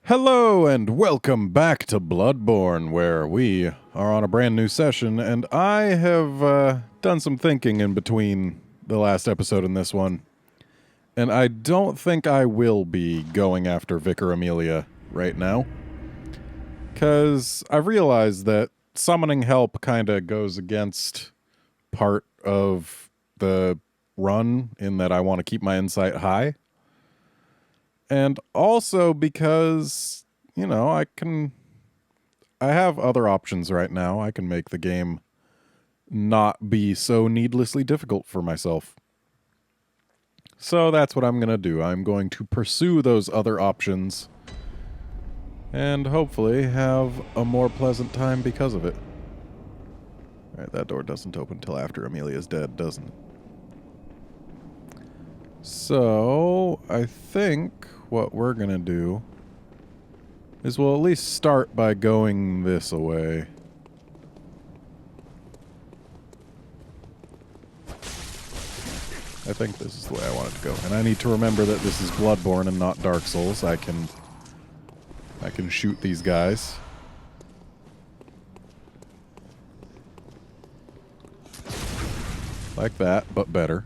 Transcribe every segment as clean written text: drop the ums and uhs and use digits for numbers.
Hello and welcome back to Bloodborne, where we are on a brand new session, and I have done some thinking in between the last episode and this one, and I don't think I will be going after Vicar Amelia right now, because I've realized that summoning help kind of goes against part of the run in that I want to keep my insight high. And also because, I have other options right now. I can make the game not be so needlessly difficult for myself. So that's what I'm going to do. I'm going to pursue those other options and hopefully have a more pleasant time because of it. Alright, that door doesn't open till after Amelia's dead, doesn't it? So, I think what we're going to do is we'll at least start by going this way. I think this is the way I want it to go. And I need to remember that this is Bloodborne and not Dark Souls. I can shoot these guys. Like that, but better.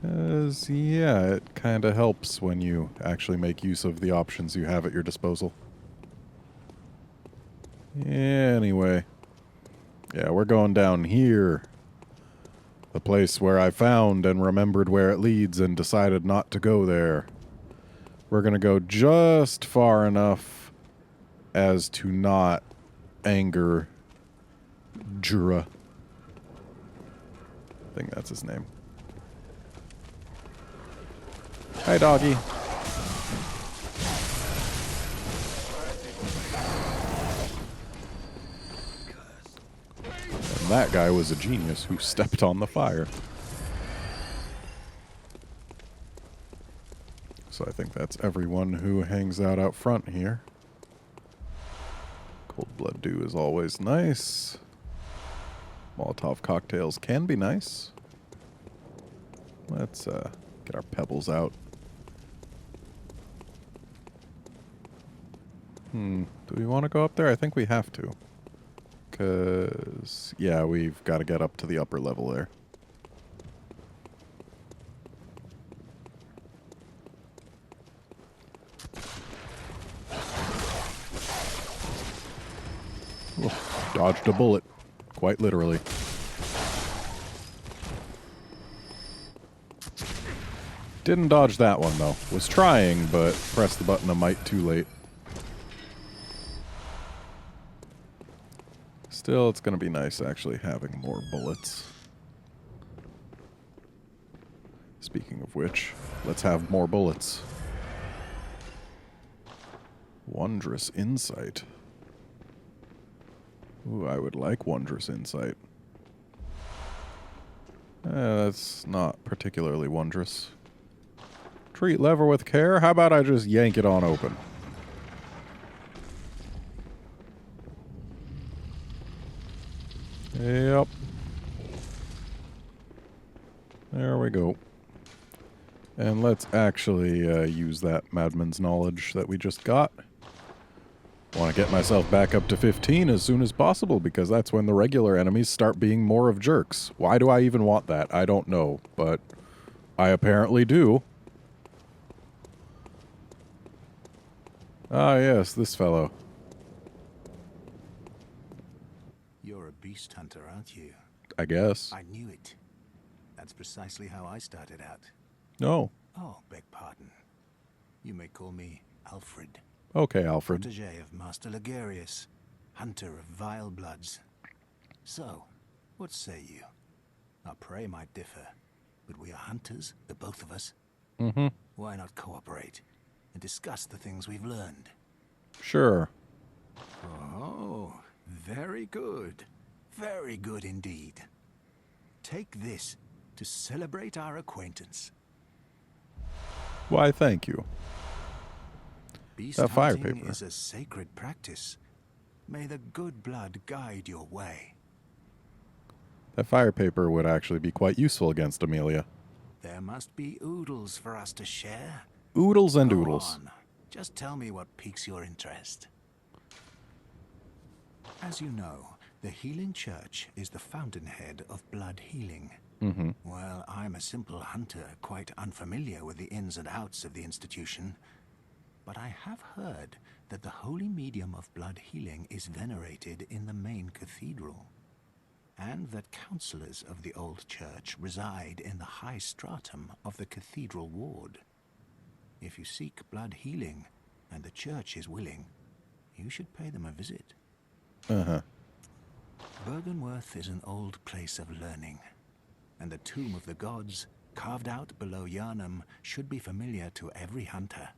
Because, yeah, it kind of helps when you actually make use of the options you have at your disposal. Anyway. Yeah, we're going down here. The place where I found and remembered where it leads and decided not to go there. We're going to go just far enough as to not anger Jura. I think that's his name. Hi, doggy. And that guy was a genius who stepped on the fire. So I think that's everyone who hangs out front here. Cold blood dew is always nice. Molotov cocktails can be nice. Let's get our pebbles out. Do we want to go up there? I think we have to. Because, yeah, we've got to get up to the upper level there. Oh, dodged a bullet. Quite literally. Didn't dodge that one, though. Was trying, but pressed the button a mite too late. Still, it's going to be nice actually having more bullets. Speaking of which, let's have more bullets. Wondrous insight. Ooh, I would like wondrous insight. That's not particularly wondrous. Treat lever with care? How about I just yank it on open? Yep. There we go. And let's actually use that Madman's knowledge that we just got. Want to get myself back up to 15 as soon as possible, because that's when the regular enemies start being more of jerks. Why do I even want that? I don't know, but I apparently do. Ah, yes, this fellow. You're a beast hunter, aren't you? I guess. I knew it. That's precisely how I started out. No. Oh, beg pardon. You may call me Alfred. Okay, Alfred. Protégé of Master Ligarius, hunter of vile bloods. So, what say you? Our prey might differ, but we are hunters, the both of us. Mm-hmm. Why not cooperate and discuss the things we've learned? Sure. Oh, very good. Very good indeed. Take this to celebrate our acquaintance. Why, thank you. Beast That fire hunting paper is a sacred practice. May the good blood guide your way. That fire paper would actually be quite useful against Amelia. There must be oodles for us to share. Oodles and Go oodles. on. Just tell me what piques your interest. As you know, the Healing Church is the fountainhead of blood healing. Mm-hmm. Well, I'm a simple hunter, quite unfamiliar with the ins and outs of the institution. But I have heard that the holy medium of blood healing is venerated in the main cathedral, and that counselors of the old church reside in the high stratum of the cathedral ward. If you seek blood healing, and the church is willing, you should pay them a visit. Uh-huh. Byrgenwerth is an old place of learning, and the Tomb of the Gods, carved out below Yharnam, should be familiar to every hunter.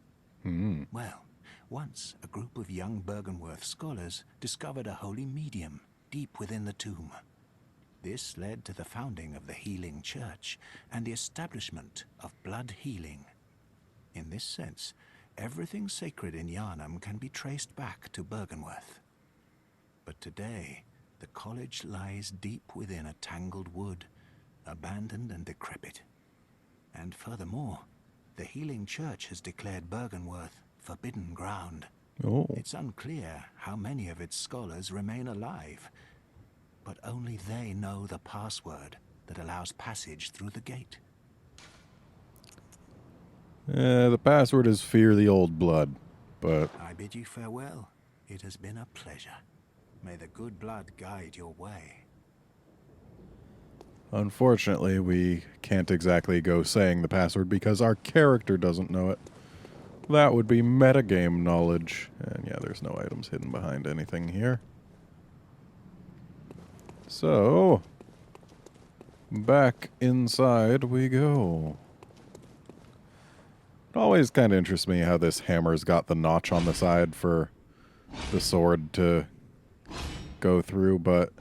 Well, once a group of young Byrgenwerth scholars discovered a holy medium deep within the tomb. This led to the founding of the Healing Church and the establishment of blood healing. In this sense, everything sacred in Yharnam can be traced back to Byrgenwerth. But today, the college lies deep within a tangled wood, abandoned and decrepit. And furthermore, the Healing Church has declared Byrgenwerth forbidden ground. Oh. It's unclear how many of its scholars remain alive, but only they know the password that allows passage through the gate. The password is Fear the Old Blood, but... I bid you farewell. It has been a pleasure. May the good blood guide your way. Unfortunately, we can't exactly go saying the password because our character doesn't know it. That would be metagame knowledge. And yeah, there's no items hidden behind anything here. So, back inside we go. It always kind of interests me how this hammer's got the notch on the side for the sword to go through, but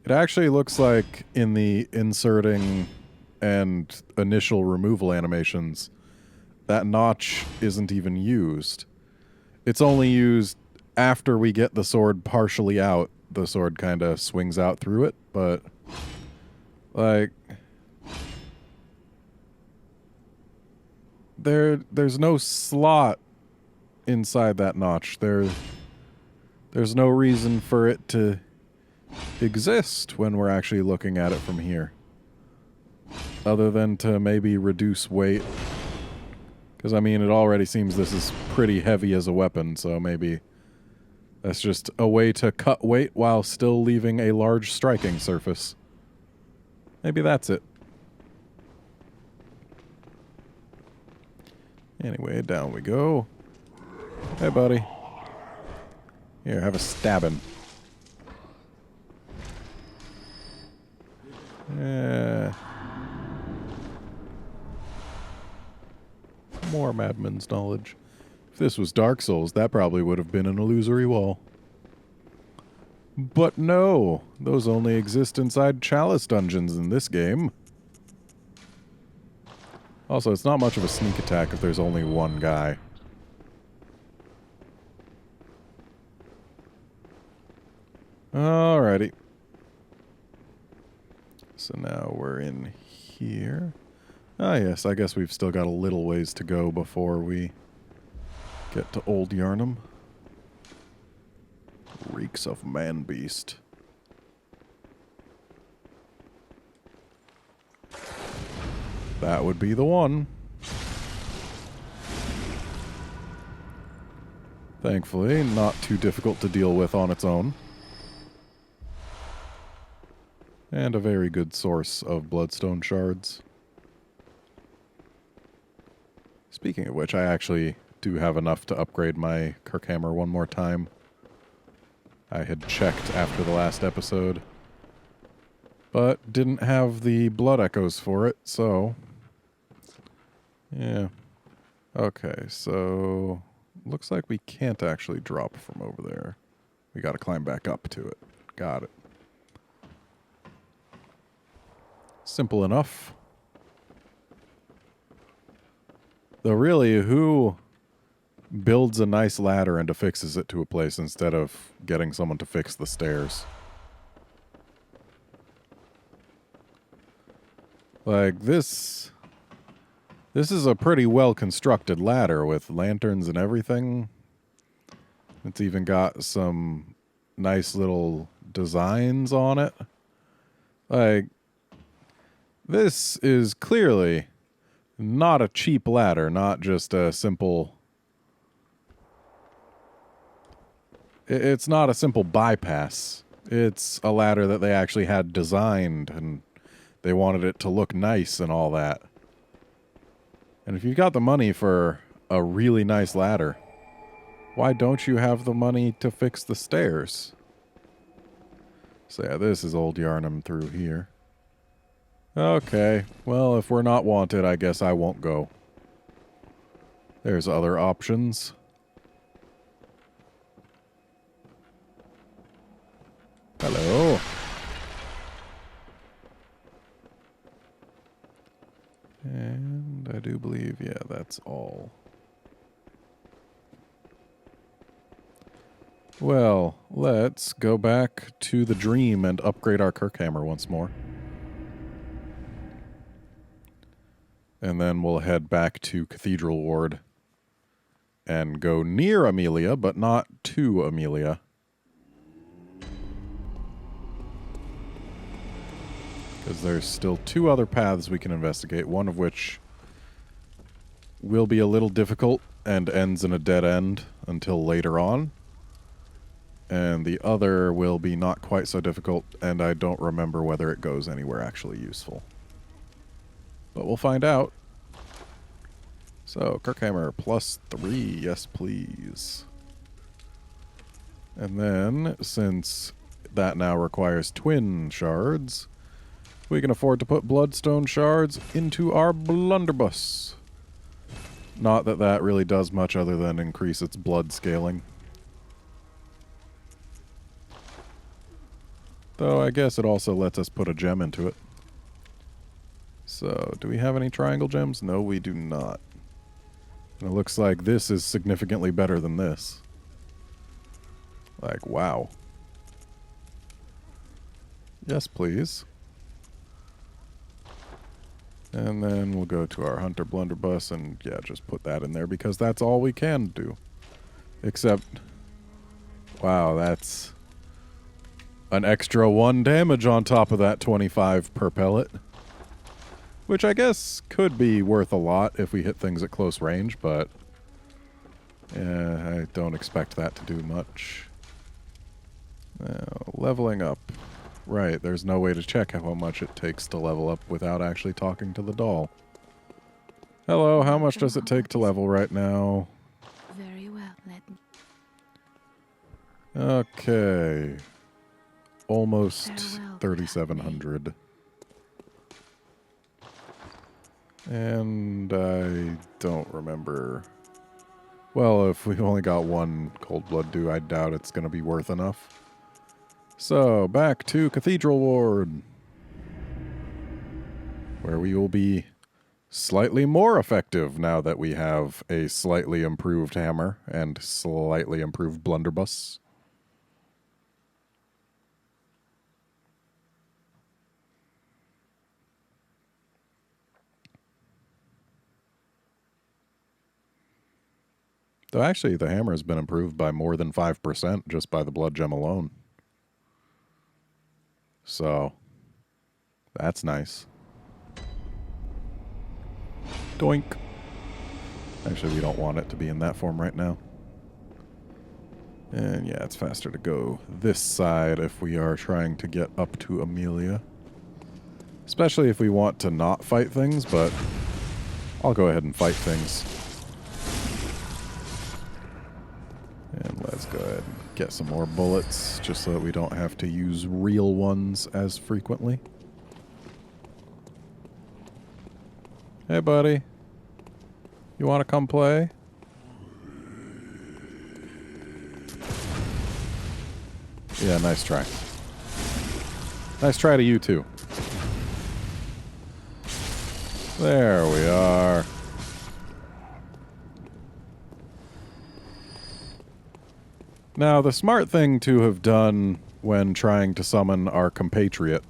it actually looks like in the inserting and initial removal animations, that notch isn't even used. It's only used after we get the sword partially out. The sword kind of swings out through it, but like there's no slot inside that notch. There's no reason for it to exist when we're actually looking at it from here, other than to maybe reduce weight, because I mean it already seems this is pretty heavy as a weapon, so maybe that's just a way to cut weight while still leaving a large striking surface. Maybe that's it. Anyway, down we go. Hey buddy, here, have a stabbing. Yeah. More Madman's knowledge. If this was Dark Souls, that probably would have been an illusory wall. But no, those only exist inside Chalice dungeons in this game. Also, it's not much of a sneak attack if there's only one guy. Alrighty. So now we're in here. Ah, yes, I guess we've still got a little ways to go before we get to Old Yharnam. Reeks of man-beast. That would be the one. Thankfully, not too difficult to deal with on its own. And a very good source of bloodstone shards. Speaking of which, I actually do have enough to upgrade my Kirkhammer one more time. I had checked after the last episode, but didn't have the blood echoes for it, so... yeah. Okay, so... looks like we can't actually drop from over there. We gotta climb back up to it. Got it. Simple enough. Though really, who builds a nice ladder and affixes it to a place instead of getting someone to fix the stairs? Like, this is a pretty well-constructed ladder with lanterns and everything. It's even got some nice little designs on it. Like, this is clearly not a cheap ladder, not just a simple... It's not a simple bypass. It's a ladder that they actually had designed, and they wanted it to look nice and all that. And if you've got the money for a really nice ladder, why don't you have the money to fix the stairs? So yeah, this is old Yarnum through here. Okay, well, if we're not wanted, I guess I won't go. There's other options. Hello. And I do believe, yeah, that's all. Well, let's go back to the dream and upgrade our Kirkhammer once more. And then we'll head back to Cathedral Ward and go near Amelia, but not to Amelia. Because there's still 2 other paths we can investigate, one of which will be a little difficult and ends in a dead end until later on. And the other will be not quite so difficult, and I don't remember whether it goes anywhere actually useful. But we'll find out. So, Kirkhammer +3, yes please. And then, since that now requires twin shards, we can afford to put bloodstone shards into our blunderbuss. Not that that really does much other than increase its blood scaling. Though I guess it also lets us put a gem into it. So, do we have any triangle gems? No, we do not. And it looks like this is significantly better than this. Like, wow. Yes, please. And then we'll go to our Hunter Blunderbuss and, yeah, just put that in there because that's all we can do. Except, wow, that's an extra 1 damage on top of that 25 per pellet. Which I guess could be worth a lot if we hit things at close range, but yeah, I don't expect that to do much. Now, leveling up. Right, there's no way to check how much it takes to level up without actually talking to the doll. Hello, how much does it take to level right now? Very well, Redmond. Okay. Almost Farewell, 3,700. And I don't remember. Well, if we've only got 1 cold blood due, I doubt it's going to be worth enough. So, back to Cathedral Ward, where we will be slightly more effective now that we have a slightly improved hammer and slightly improved blunderbuss. Though actually, the hammer has been improved by more than 5% just by the blood gem alone. So, that's nice. Doink. Actually, we don't want it to be in that form right now. And yeah, it's faster to go this side if we are trying to get up to Amelia. Especially if we want to not fight things, but I'll go ahead and fight things. And let's go ahead and get some more bullets, just so that we don't have to use real ones as frequently. Hey, buddy. You want to come play? Yeah, nice try. Nice try to you, too. There we are. Now, the smart thing to have done when trying to summon our compatriot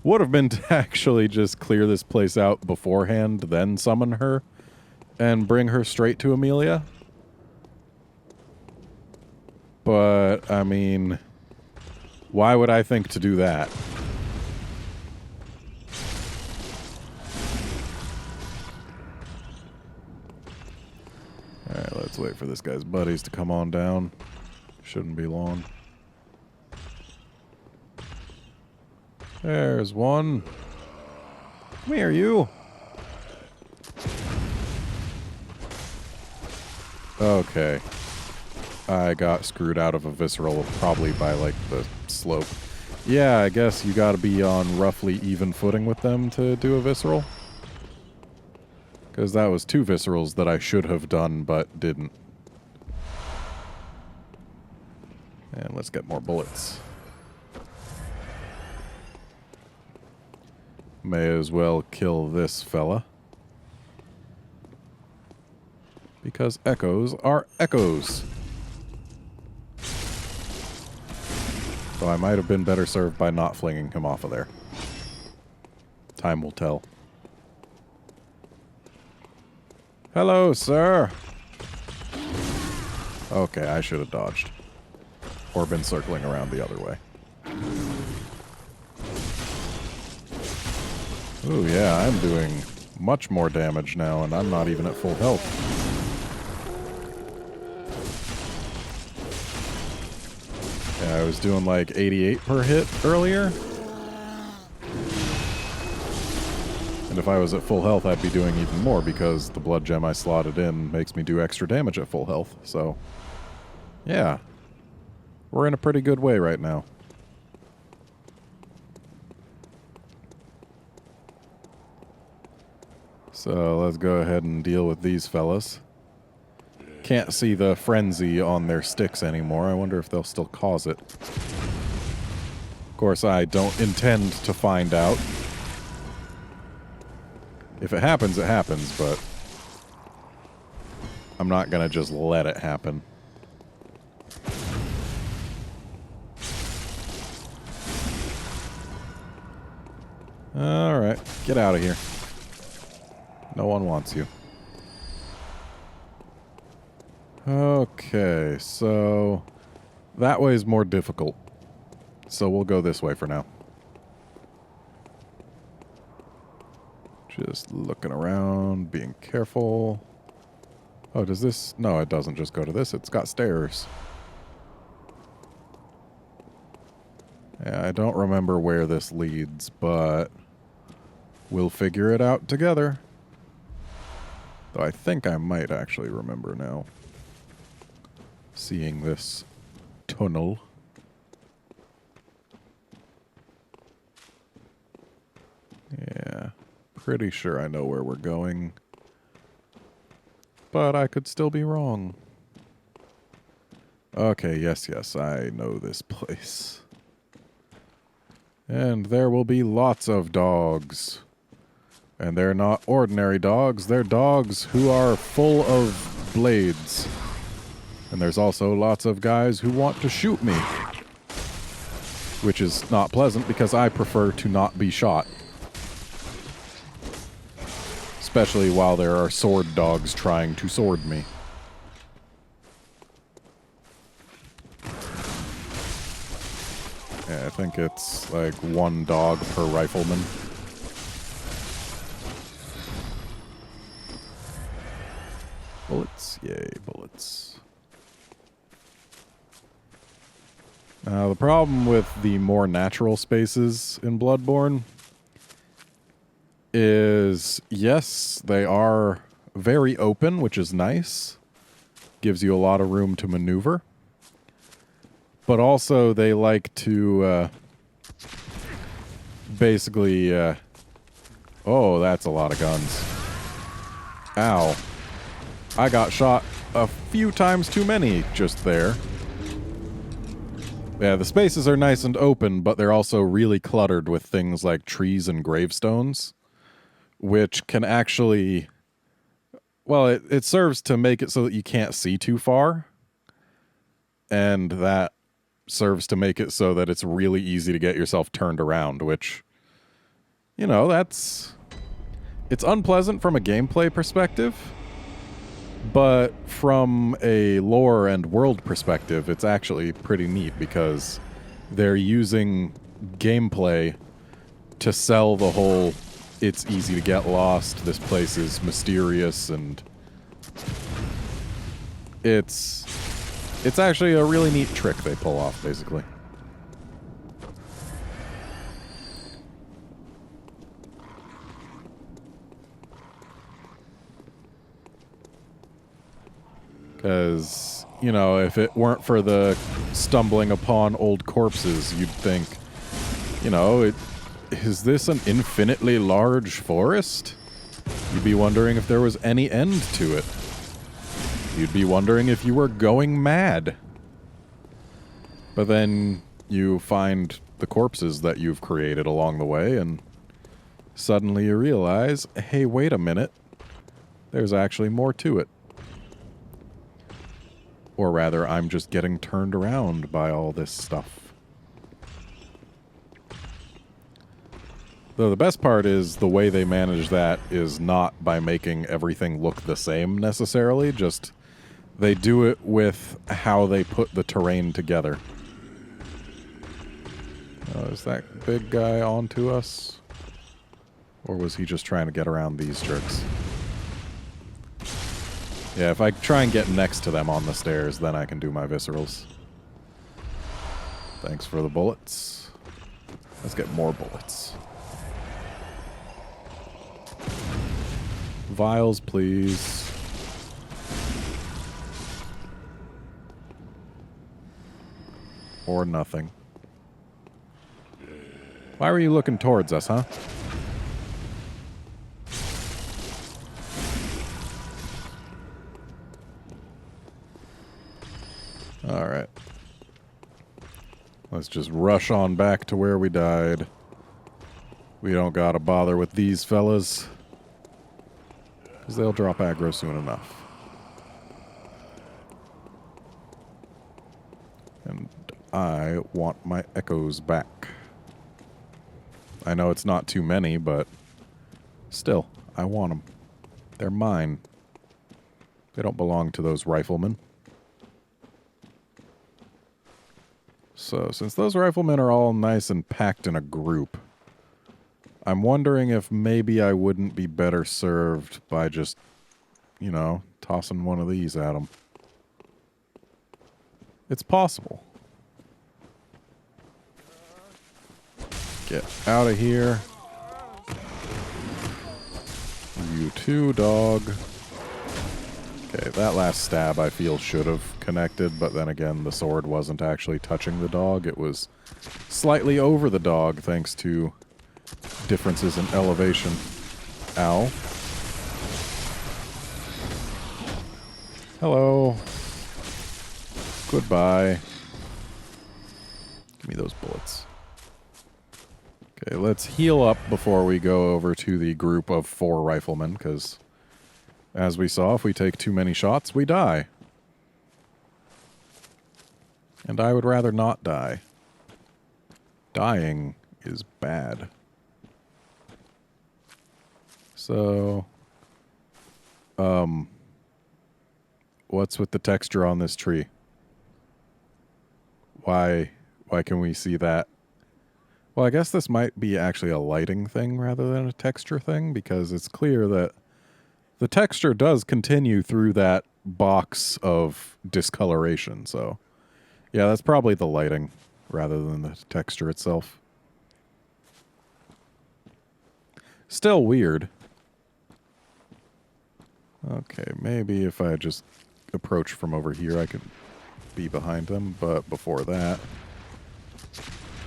Would have been to actually just clear this place out beforehand, then summon her, and bring her straight to Amelia. But, I mean, why would I think to do that? Alright, let's wait for this guy's buddies to come on down. Shouldn't be long. There's one. Come here, you. Okay. I got screwed out of a visceral probably by, like, the slope. Yeah, I guess you gotta be on roughly even footing with them to do a visceral. Because that was 2 viscerals that I should have done, but didn't. And let's get more bullets. May as well kill this fella. Because echoes are echoes. So I might have been better served by not flinging him off of there. Time will tell. Hello, sir. Okay, I should have dodged. Or been circling around the other way. Ooh, yeah, I'm doing much more damage now, and I'm not even at full health. Yeah, I was doing like 88 per hit earlier. And if I was at full health, I'd be doing even more because the blood gem I slotted in makes me do extra damage at full health. So, yeah. We're in a pretty good way right now. So, let's go ahead and deal with these fellas. Can't see the frenzy on their sticks anymore. I wonder if they'll still cause it. Of course, I don't intend to find out. If it happens, it happens, but I'm not gonna just let it happen. Alright, get out of here. No one wants you. Okay, so that way is more difficult. So we'll go this way for now. Just looking around, being careful. Oh, does this... No, it doesn't just go to this. It's got stairs. Yeah, I don't remember where this leads, but we'll figure it out together. Though I think I might actually remember now. Seeing this tunnel. Yeah. Pretty sure I know where we're going. But I could still be wrong. Okay, yes, I know this place. And there will be lots of dogs. And they're not ordinary dogs, they're dogs who are full of blades. And there's also lots of guys who want to shoot me. Which is not pleasant because I prefer to not be shot. Especially while there are sword dogs trying to sword me. Yeah, I think it's like 1 dog per rifleman. Bullets? Yay, bullets. Now, the problem with the more natural spaces in Bloodborne is, yes, they are very open, which is nice. Gives you a lot of room to maneuver. But also, they like to basically... oh, that's a lot of guns. Ow. I got shot a few times too many just there. Yeah, the spaces are nice and open, but they're also really cluttered with things like trees and gravestones, which can actually... Well, it serves to make it so that you can't see too far, and that serves to make it so that it's really easy to get yourself turned around, which you know, it's unpleasant from a gameplay perspective, but from a lore and world perspective, it's actually pretty neat because they're using gameplay to sell the whole it's easy to get lost, this place is mysterious, and it's actually a really neat trick they pull off, basically. Because, you know, if it weren't for the stumbling upon old corpses, you'd think, you know, is this an infinitely large forest? You'd be wondering if there was any end to it. You'd be wondering if you were going mad. But then you find the corpses that you've created along the way, and suddenly you realize, hey, wait a minute. There's actually more to it. Or rather, I'm just getting turned around by all this stuff. Though the best part is the way they manage that is not by making everything look the same necessarily, just they do it with how they put the terrain together. Is that big guy onto us? Or was he just trying to get around these jerks? Yeah, if I try and get next to them on the stairs, then I can do my viscerals. Thanks for the bullets. Let's get more bullets. Vials, please. Or nothing. Why were you looking towards us, huh? Alright. Let's just rush on back to where we died. We don't gotta bother with these fellas, because they'll drop aggro soon enough. And I want my echoes back. I know it's not too many, but still, I want them. They're mine. They don't belong to those riflemen. So, since those riflemen are all nice and packed in a group, I'm wondering if maybe I wouldn't be better served by just, you know, tossing one of these at them. It's possible. Get out of here. You too, dog. Okay, that last stab I feel should have connected, but then again, the sword wasn't actually touching the dog. It was slightly over the dog thanks to differences in elevation. Ow. Hello. Goodbye. Give me those bullets. Okay, let's heal up before we go over to the group of 4 riflemen, because as we saw, if we take too many shots, we die. And I would rather not die. Dying is bad. So, what's with the texture on this tree? Why can we see that? Well, I guess this might be actually a lighting thing rather than a texture thing, because it's clear that the texture does continue through that box of discoloration, so yeah, that's probably the lighting rather than the texture itself. Still weird. Okay, maybe if I just approach from over here, I could be behind them, but before that,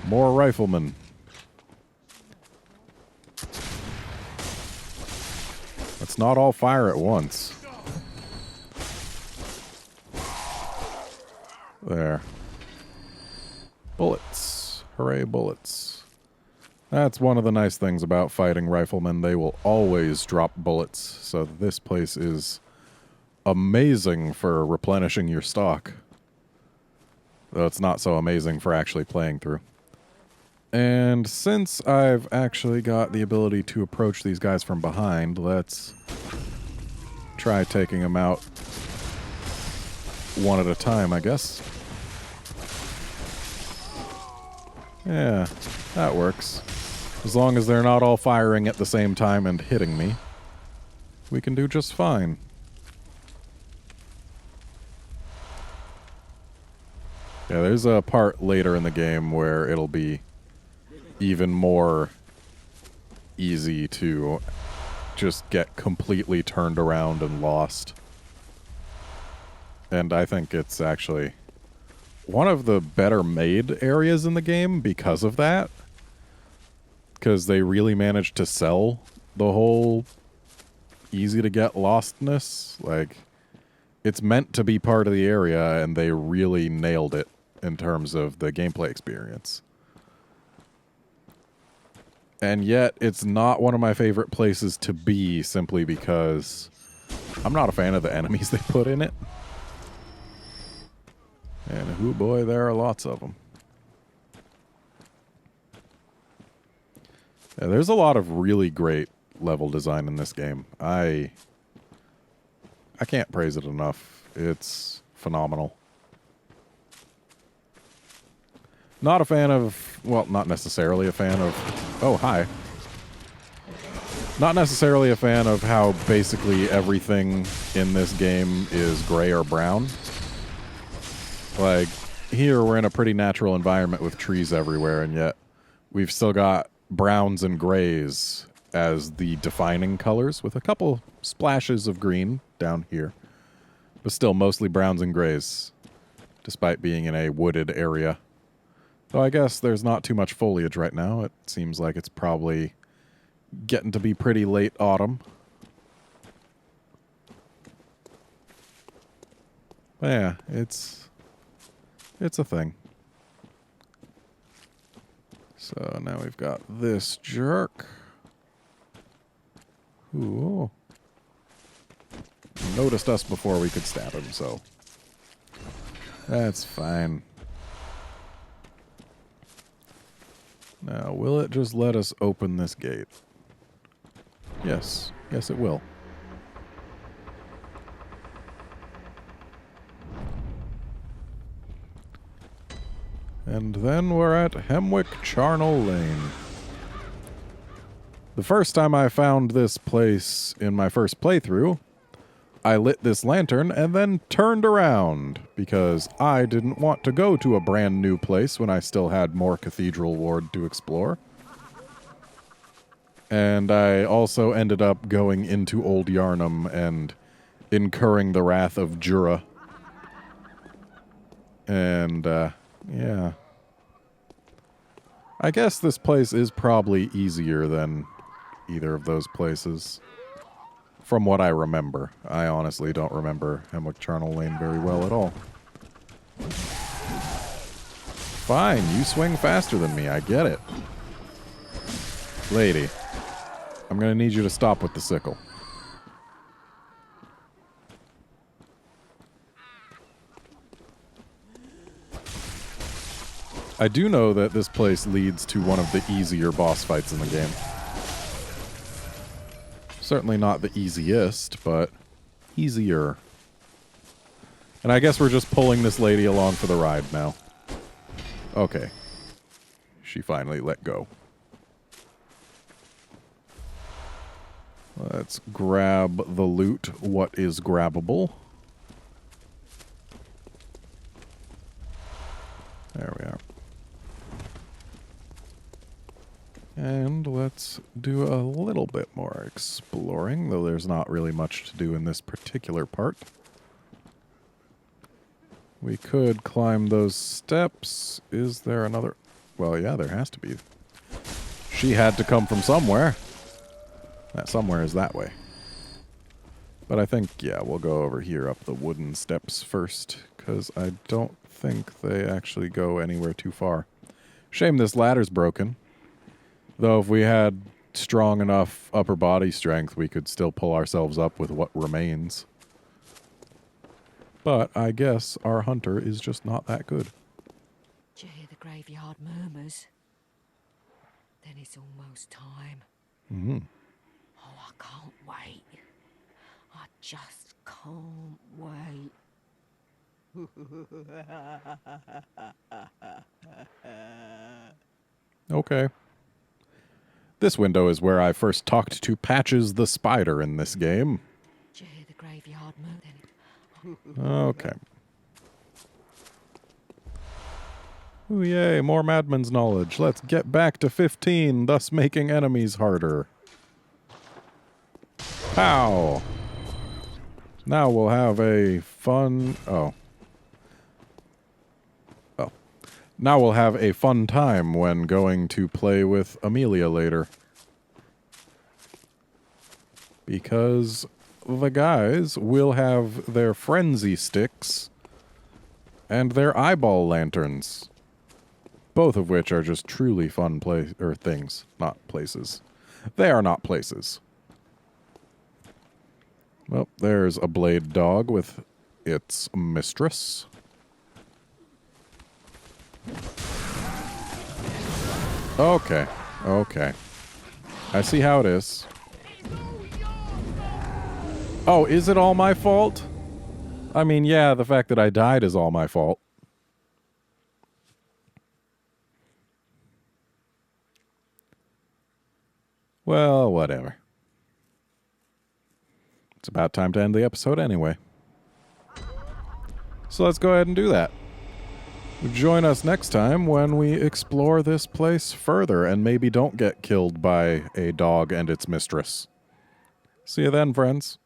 more riflemen. Let's not all fire at once. There. Bullets. Hooray, bullets. That's one of the nice things about fighting riflemen. They will always drop bullets, so this place is amazing for replenishing your stock. Though it's not so amazing for actually playing through. And since I've actually got the ability to approach these guys from behind, let's try taking them out one at a time, I guess. Yeah, that works. As long as they're not all firing at the same time and hitting me, we can do just fine. Yeah, there's a part later in the game where it'll be even more easy to just get completely turned around and lost. And I think it's actually one of the better made areas in the game because of that. Because they really managed to sell the whole easy to get lostness. Like, it's meant to be part of the area, and they really nailed it in terms of the gameplay experience. And yet, it's not one of my favorite places to be simply because I'm not a fan of the enemies they put in it. And hoo boy, there are lots of them. Yeah, there's a lot of really great level design in this game. I can't praise it enough. It's phenomenal. Not a fan of, well, not necessarily a fan of, oh, hi. Not necessarily a fan of how basically everything in this game is gray or brown. Like, here we're in a pretty natural environment with trees everywhere, and yet we've still got browns and grays as the defining colors, with a couple splashes of green down here. But still mostly browns and grays, despite being in a wooded area. Though I guess there's not too much foliage right now. It seems like it's probably getting to be pretty late autumn. But yeah, it's a thing. So now we've got this jerk. Ooh. Noticed us before we could stab him, so that's fine. Now, will it just let us open this gate? Yes. Yes, it will. And then we're at Hemwick Charnel Lane. The first time I found this place in my first playthrough, I lit this lantern and then turned around because I didn't want to go to a brand new place when I still had more Cathedral Ward to explore. And I also ended up going into Old Yarnum and incurring the wrath of Jura. And, yeah. I guess this place is probably easier than either of those places. From what I remember. I honestly don't remember Hemwick Charnel Lane very well at all. Fine, you swing faster than me, I get it. Lady, I'm gonna need you to stop with the sickle. I do know that this place leads to one of the easier boss fights in the game. Certainly not the easiest, but easier. And I guess we're just pulling this lady along for the ride now. Okay. She finally let go. Let's grab the loot, what is grabbable. There we are. And let's do a little bit more exploring, though there's not really much to do in this particular part. We could climb those steps. Is there another? Well, yeah, there has to be. She had to come from somewhere. That somewhere is that way. But I think, yeah, we'll go over here up the wooden steps first, because I don't think they actually go anywhere too far. Shame this ladder's broken. Though if we had strong enough upper body strength, we could still pull ourselves up with what remains. But I guess our hunter is just not that good. Do you hear the graveyard murmurs? Then it's almost time. Mm-hmm. Oh, I can't wait. I just can't wait. Okay. This window is where I first talked to Patches the Spider in this game. Did you hear the graveyard moon? Okay. Ooh, yay, more Madman's knowledge. Let's get back to 15, thus making enemies harder. Pow! Now we'll have a fun... Oh. Oh. Now we'll have a fun time when going to play with Amelia later. Because the guys will have their frenzy sticks and their eyeball lanterns. Both of which are just truly fun things, not places. They are not places. Well, there's a blade dog with its mistress. Okay, okay. I see how it is. Oh, is it all my fault? I mean, yeah, the fact that I died is all my fault. Well, whatever. It's about time to end the episode anyway. So let's go ahead and do that. Join us next time when we explore this place further and maybe don't get killed by a dog and its mistress. See you then, friends.